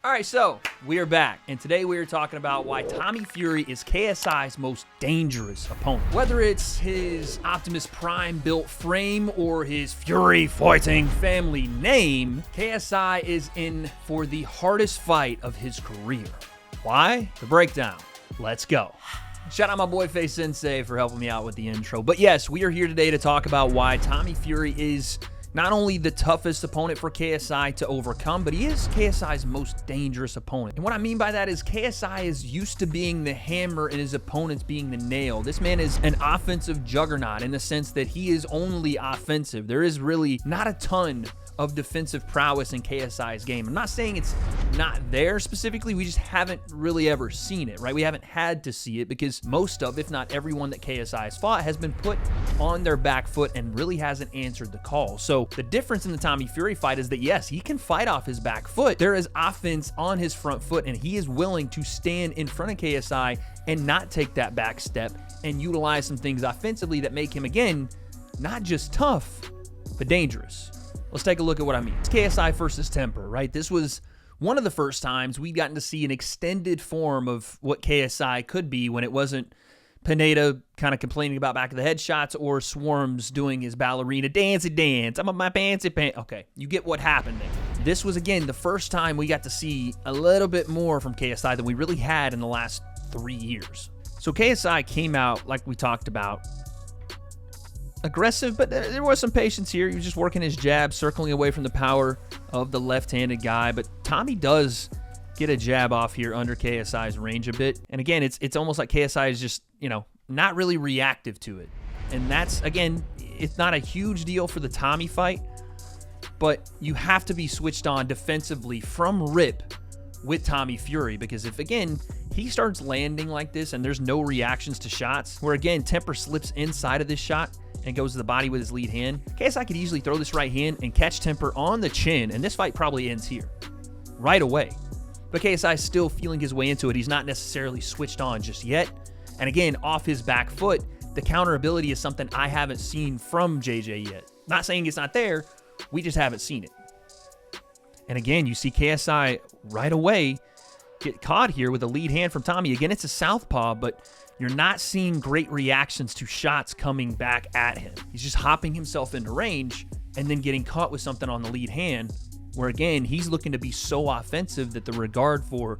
All right, so we are back, and today we are talking about why Tommy Fury is KSI's most dangerous opponent. Whether it's his Optimus Prime built frame or his Fury fighting family name, KSI is in for the hardest fight of his career. Why? The breakdown. Let's go. Shout out my boy Face Sensei for helping me out with the intro. But yes, we are here today to talk about why Tommy Fury is not only the toughest opponent for KSI to overcome, but he is KSI's most dangerous opponent. And what I mean by that is KSI is used to being the hammer and his opponents being the nail. This man is an offensive juggernaut in the sense that he is only offensive. There is really not a ton of defensive prowess in KSI's game. I'm not saying it's not there specifically, we just haven't really ever seen it, right? We haven't had to see it because most of, if not everyone that KSI has fought has been put on their back foot and really hasn't answered the call. So the difference in the Tommy Fury fight is that yes, he can fight off his back foot. There is offense on his front foot and he is willing to stand in front of KSI and not take that back step and utilize some things offensively that make him, again, not just tough, but dangerous. Let's take a look at what I mean. It's KSI versus Temper, right? This was one of the first times we'd gotten to see an extended form of what KSI could be when it wasn't Pineda kind of complaining about back of the head shots or Swarms doing his ballerina dancey dance. I'm on my fancy pants. Okay, you get what happened there. This was, again, the first time we got to see a little bit more from KSI than we really had in the last 3 years. So KSI came out, like we talked about, aggressive, but there was some patience here. He was just working his jab, circling away from the power of the left-handed guy. But Tommy does get a jab off here under KSI's range a bit. And again, it's almost like KSI is just, not really reactive to it. And that's, again, it's not a huge deal for the Tommy fight, but you have to be switched on defensively from rip with Tommy Fury, because if, again, he starts landing like this and there's no reactions to shots, where, again, Temper slips inside of this shot and goes to the body with his lead hand, KSI could easily throw this right hand and catch Temper on the chin, and this fight probably ends here right away. But KSI is still feeling his way into it. He's not necessarily switched on just yet. And again, off his back foot, the counter ability is something I haven't seen from JJ yet. Not saying it's not there, we just haven't seen it. And again, you see KSI right away get caught here with a lead hand from Tommy. Again, it's a southpaw, but you're not seeing great reactions to shots coming back at him. He's just hopping himself into range and then getting caught with something on the lead hand, where, again, he's looking to be so offensive that the regard for,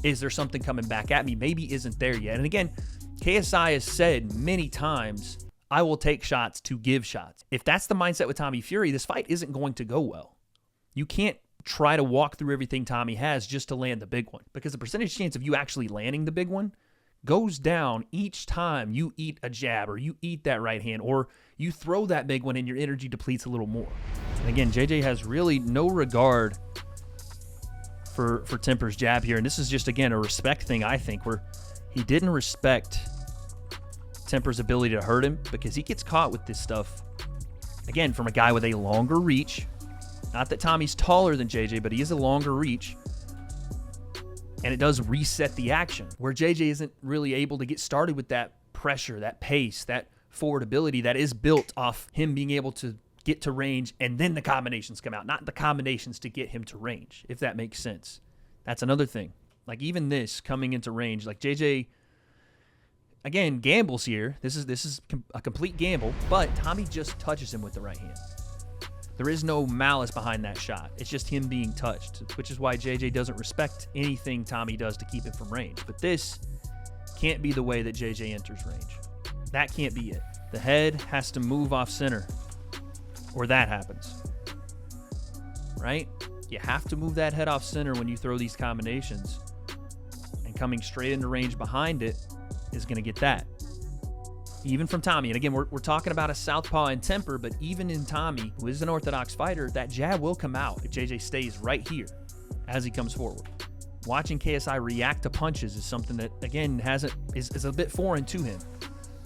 is there something coming back at me, maybe isn't there yet. And again, KSI has said many times, I will take shots to give shots. If that's the mindset with Tommy Fury, this fight isn't going to go well. You can't try to walk through everything Tommy has just to land the big one, because the percentage chance of you actually landing the big one goes down each time you eat a jab or you eat that right hand or you throw that big one and your energy depletes a little more. And again, JJ has really no regard for Temper's jab here. And this is just, again, a respect thing, I think, where he didn't respect Temper's ability to hurt him, because he gets caught with this stuff, again, from a guy with a longer reach. Not that Tommy's taller than JJ, but he is a longer reach. And it does reset the action, where JJ isn't really able to get started with that pressure, that pace, that forward ability that is built off him being able to get to range and then the combinations come out, not the combinations to get him to range, if that makes sense. That's another thing. Like, even this coming into range, like JJ, again, gambles here. This is a complete gamble, but Tommy just touches him with the right hand. There is no malice behind that shot. It's just him being touched, which is why JJ doesn't respect anything Tommy does to keep him from range. But this can't be the way that JJ enters range. That can't be it. The head has to move off center, or that happens, right? You have to move that head off center when you throw these combinations, and coming straight into range behind it is going to get that. Even from Tommy, and again, we're talking about a southpaw in Temper, but even in Tommy, who is an orthodox fighter, that jab will come out if JJ stays right here as he comes forward. Watching KSI react to punches is something that, again, is a bit foreign to him,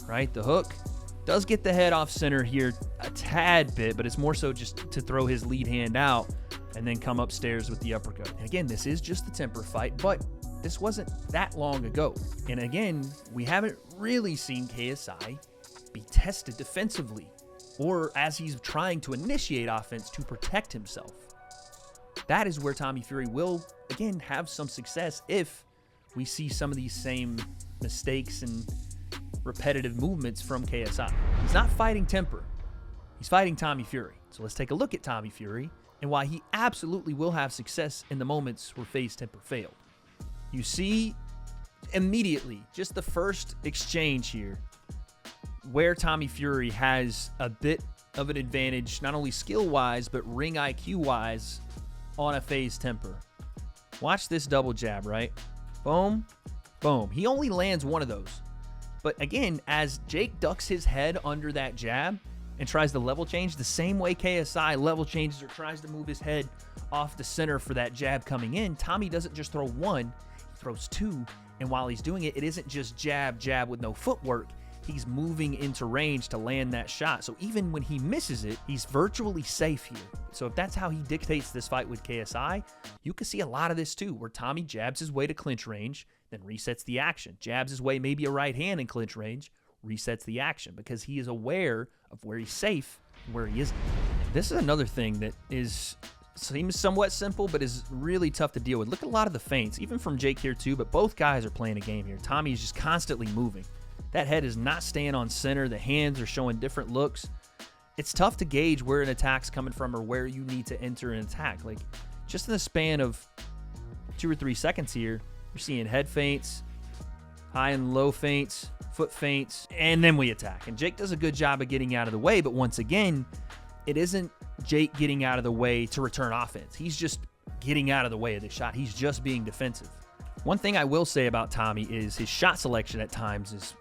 right? The hook does get the head off center here a tad bit, but it's more so just to throw his lead hand out and then come upstairs with the uppercut. And again, this is just the Temper fight, but this wasn't that long ago. And again, we haven't really seen KSI be tested defensively or as he's trying to initiate offense to protect himself. That is where Tommy Fury will again, have some success if we see some of these same mistakes and repetitive movements from KSI. He's not fighting temper. He's fighting Tommy Fury. So let's take a look at Tommy Fury and why he absolutely will have success in the moments where FaZe temper failed. You see immediately, just the first exchange here, where Tommy Fury has a bit of an advantage, not only skill-wise, but ring IQ-wise on a FaZe temper. Watch this double jab, right? Boom, boom. He only lands one of those. But again, as Jake ducks his head under that jab and tries to level change, the same way KSI level changes or tries to move his head off the center for that jab coming in, Tommy doesn't just throw one, he throws two. And while he's doing it, it isn't just jab, jab with no footwork. He's moving into range to land that shot. So even when he misses it, he's virtually safe here. So if that's how he dictates this fight with KSI, you can see a lot of this too, where Tommy jabs his way to clinch range, then resets the action. Jabs his way maybe a right hand in clinch range, resets the action, because he is aware of where he's safe and where he isn't. This is another thing that seems somewhat simple, but is really tough to deal with. Look at a lot of the feints, even from Jake here too, but both guys are playing a game here. Tommy is just constantly moving. That head is not staying on center. The hands are showing different looks. It's tough to gauge where an attack's coming from or where you need to enter an attack. Like, just in the span of 2 or 3 seconds here, you're seeing head feints, high and low feints, foot feints, and then we attack. And Jake does a good job of getting out of the way, but once again, it isn't Jake getting out of the way to return offense. He's just getting out of the way of the shot. He's just being defensive. One thing I will say about Tommy is his shot selection at times is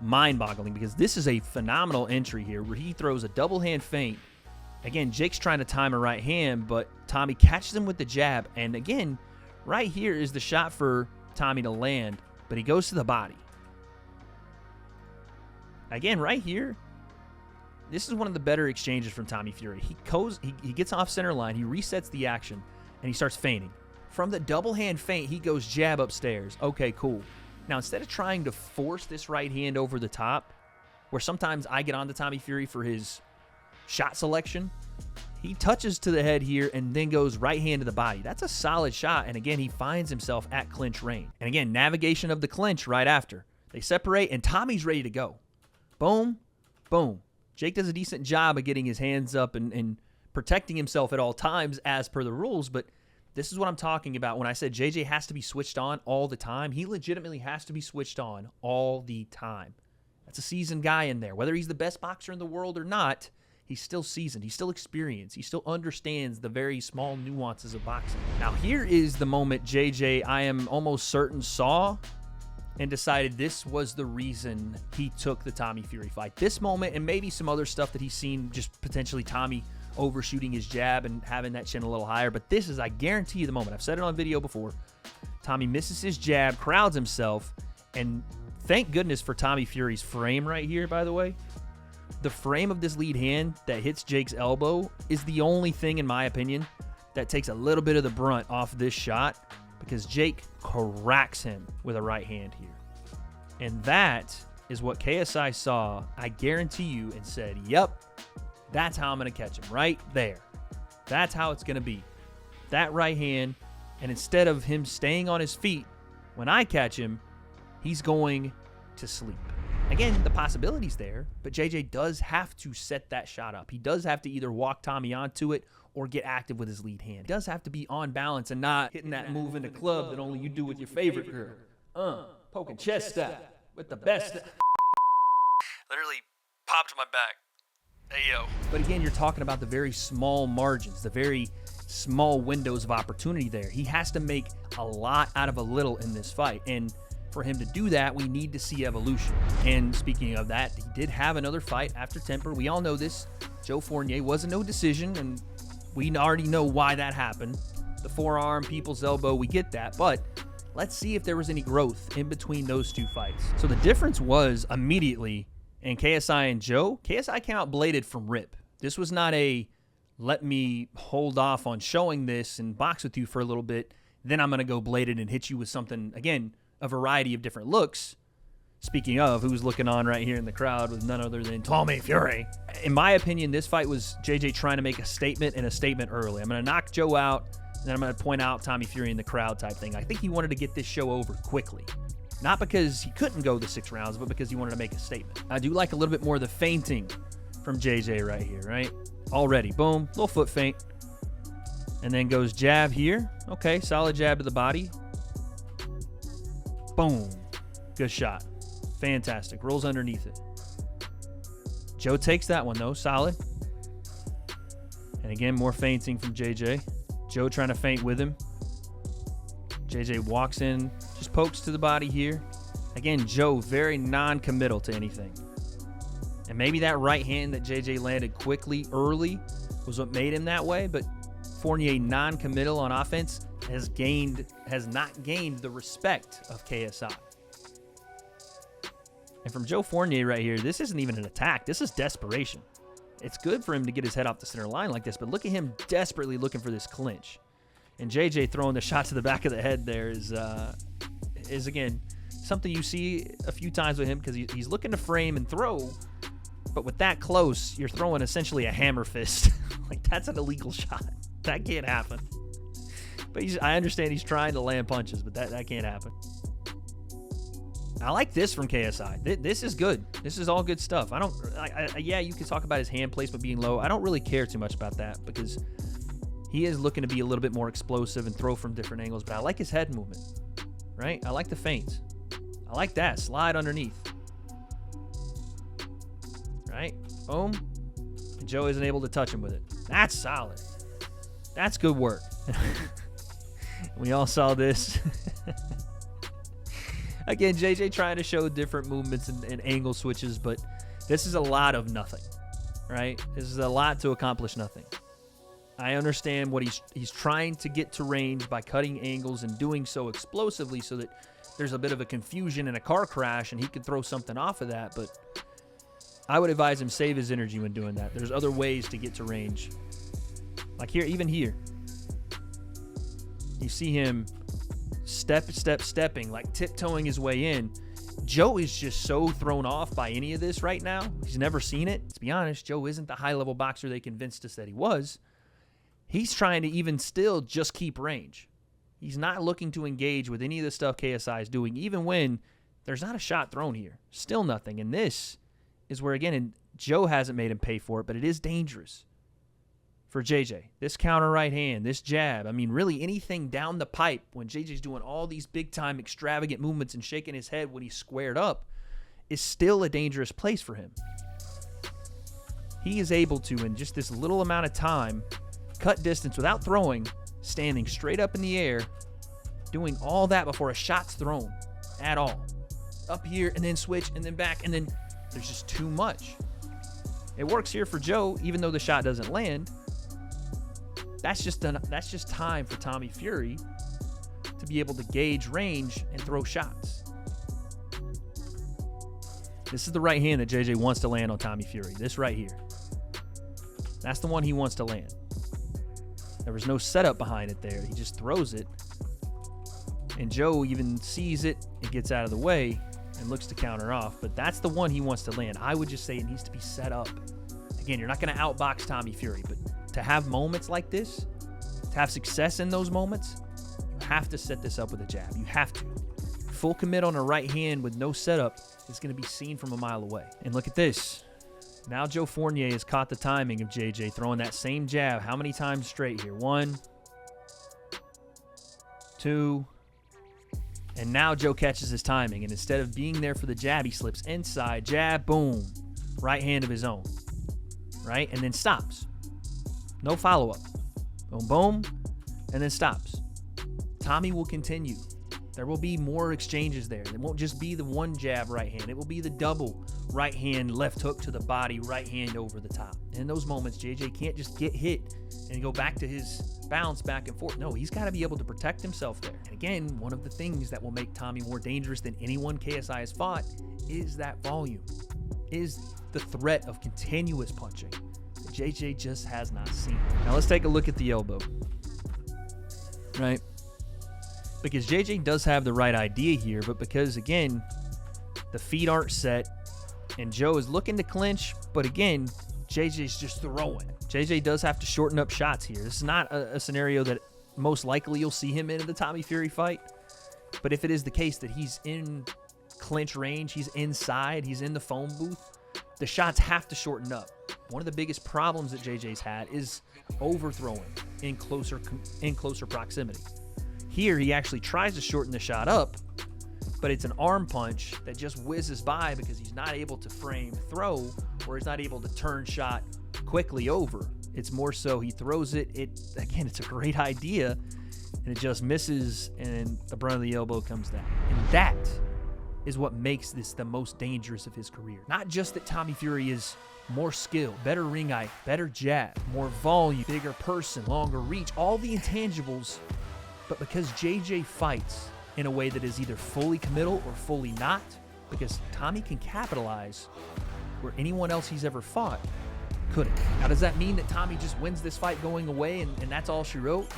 mind-boggling, because this is a phenomenal entry here where he throws a double hand feint. Again, Jake's trying to time a right hand, but Tommy catches him with the jab. And again, right here is the shot for Tommy to land, but he goes to the body. Again, right here, this is one of the better exchanges from Tommy Fury. He gets off center line, he resets the action, and he starts feinting. From the double hand feint, he goes jab upstairs. Okay, cool. Now, instead of trying to force this right hand over the top, where sometimes I get onto Tommy Fury for his shot selection, he touches to the head here and then goes right hand to the body. That's a solid shot, and again, he finds himself at clinch range. And again, navigation of the clinch right after. They separate, and Tommy's ready to go. Boom, boom. Jake does a decent job of getting his hands up and protecting himself at all times as per the rules, but this is what I'm talking about when I said JJ has to be switched on all the time. He legitimately has to be switched on all the time. That's a seasoned guy in there. Whether he's the best boxer in the world or not, he's still seasoned. He's still experienced. He still understands the very small nuances of boxing. Now, here is the moment JJ, I am almost certain, saw and decided this was the reason he took the Tommy Fury fight. This moment, and maybe some other stuff that he's seen, just potentially Tommy overshooting his jab and having that chin a little higher. But this is, I guarantee you, the moment. I've said it on video before. Tommy misses his jab, crowds himself, and thank goodness for Tommy Fury's frame right here, by the way. The frame of this lead hand that hits Jake's elbow is the only thing, in my opinion, that takes a little bit of the brunt off this shot, because Jake cracks him with a right hand here. And that is what KSI saw, I guarantee you, and said, yep, that's how I'm going to catch him, right there. That's how it's going to be. That right hand, and instead of him staying on his feet, when I catch him, he's going to sleep. Again, the possibility's there, but JJ does have to set that shot up. He does have to either walk Tommy onto it or get active with his lead hand. He does have to be on balance and not hitting that move in the club that only you do with your favorite girl. Poking chest step with the best. Literally popped my back. Hey, yo. But again, you're talking about the very small margins, the very small windows of opportunity there. He has to make a lot out of a little in this fight. And for him to do that, we need to see evolution. And speaking of that, he did have another fight after temper. We all know this. Joe Fournier was a no decision, and we already know why that happened. The forearm, people's elbow, we get that. But let's see if there was any growth in between those two fights. So the difference was immediately in KSI and Joe, KSI came out bladed from rip. This was not a let me hold off on showing this and box with you for a little bit, then I'm going to go bladed and hit you with something, again, a variety of different looks. Speaking of, who's looking on right here in the crowd with none other than Tommy Fury. In my opinion, this fight was JJ trying to make a statement, and a statement early. I'm going to knock Joe out, then I'm going to point out Tommy Fury in the crowd type thing. I think he wanted to get this show over quickly. Not because he couldn't go the 6 rounds, but because he wanted to make a statement. I do like a little bit more of the feinting from JJ right here, right? Already, boom, little foot feint. And then goes jab here. Okay, solid jab to the body. Boom. Good shot. Fantastic. Rolls underneath it. Joe takes that one, though. Solid. And again, more feinting from JJ. Joe trying to feint with him. JJ walks in, just pokes to the body here. Again, Joe very non-committal to anything. And maybe that right hand that JJ landed quickly, early, was what made him that way. But Fournier, non-committal on offense, has not gained the respect of KSI. And from Joe Fournier right here, this isn't even an attack. This is desperation. It's good for him to get his head off the center line like this, but look at him desperately looking for this clinch. And JJ throwing the shot to the back of the head there is again, something you see a few times with him because he's looking to frame and throw, but with that close, you're throwing essentially a hammer fist. Like, that's an illegal shot. That can't happen. But I understand he's trying to land punches, but that can't happen. I like this from KSI. This is good. This is all good stuff. Yeah, you can talk about his hand placement being low. I don't really care too much about that because he is looking to be a little bit more explosive and throw from different angles, but I like his head movement, right? I like the feints. I like that. Slide underneath. Right? Boom. And Joe isn't able to touch him with it. That's solid. That's good work. We all saw this. Again, JJ trying to show different movements and angle switches, but this is a lot of nothing, right? This is a lot to accomplish nothing. I understand what he's trying to get to range by cutting angles and doing so explosively so that there's a bit of a confusion and a car crash and he could throw something off of that, but I would advise him save his energy when doing that. There's other ways to get to range. Like here, even here. You see him stepping, like tiptoeing his way in. Joe is just so thrown off by any of this right now. He's never seen it. To be honest, Joe isn't the high-level boxer they convinced us that he was. He's trying to even still just keep range. He's not looking to engage with any of the stuff KSI is doing, even when there's not a shot thrown here. Still nothing. And this is where, again, and Joe hasn't made him pay for it, but it is dangerous for JJ. This counter right hand, this jab, I mean, really anything down the pipe when JJ's doing all these big-time extravagant movements and shaking his head when he's squared up is still a dangerous place for him. He is able to, in just this little amount of time, cut distance without throwing, standing straight up in the air, doing all that before a shot's thrown at all. Up here and then switch and then back, and then there's just too much. It works here for Joe, even though the shot doesn't land. That's just time for Tommy Fury to be able to gauge range and throw shots. This is the right hand that JJ wants to land on Tommy Fury. This right here. That's the one he wants to land. There was no setup behind it there. He just throws it. And Joe even sees it and gets out of the way and looks to counter off. But that's the one he wants to land. I would just say it needs to be set up. Again, you're not going to outbox Tommy Fury, but to have moments like this, to have success in those moments, you have to set this up with a jab. You have to. Full commit on a right hand with no setup is going to be seen from a mile away. And look at this. Now Joe Fournier has caught the timing of JJ throwing that same jab. How many times straight here? 1, 2, and now Joe catches his timing. And instead of being there for the jab, he slips inside, jab, boom, right hand of his own, right? And then stops. No follow-up. Boom, boom, and then stops. Tommy will continue. There will be more exchanges there. It won't just be the one jab right hand. It will be the double right hand, left hook to the body, right hand over the top. In those moments, JJ can't just get hit and go back to his bounce back and forth. No, he's got to be able to protect himself there. And again, one of the things that will make Tommy more dangerous than anyone KSI has fought is that volume, is the threat of continuous punching. JJ just has not seen. Now let's take a look at the elbow, right? Because JJ does have the right idea here, but because, again, the feet aren't set and Joe is looking to clinch, but again, JJ's just throwing. JJ does have to shorten up shots here. This is not a scenario that most likely you'll see him in the Tommy Fury fight. But if it is the case that he's in clinch range, he's inside, he's in the phone booth, the shots have to shorten up. One of the biggest problems that JJ's had is overthrowing in closer proximity. Here, he actually tries to shorten the shot up, but it's an arm punch that just whizzes by because he's not able to frame throw, or he's not able to turn shot quickly over. It's more so he throws it. Again, it's a great idea, and it just misses, and the brunt of the elbow comes down. And that is what makes this the most dangerous of his career. Not just that Tommy Fury is more skill, better ring eye, better jab, more volume, bigger person, longer reach, all the intangibles, but because JJ fights in a way that is either fully committal or fully not, because Tommy can capitalize where anyone else he's ever fought couldn't. Now, does that mean that Tommy just wins this fight going away and that's all she wrote?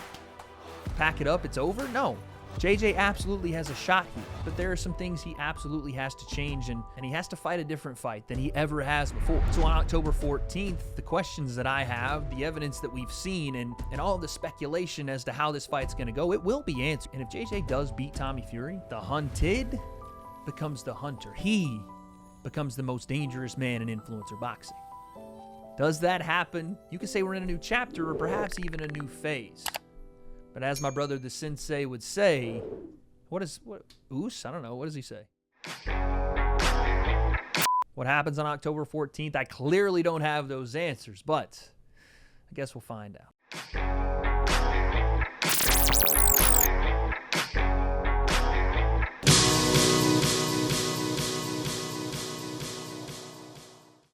Pack it up, it's over? No. JJ absolutely has a shot here, but there are some things he absolutely has to change, and he has to fight a different fight than he ever has before. So on October 14th, the questions that I have, the evidence that we've seen, and all the speculation as to how this fight's going to go, it will be answered. And if JJ does beat Tommy Fury, the hunted becomes the hunter. He becomes the most dangerous man in influencer boxing. Does that happen? You could say we're in a new chapter, or perhaps even a new phase. But as my brother the sensei would say, Oos? I don't know. What does he say? What happens on October 14th? I clearly don't have those answers, but I guess we'll find out.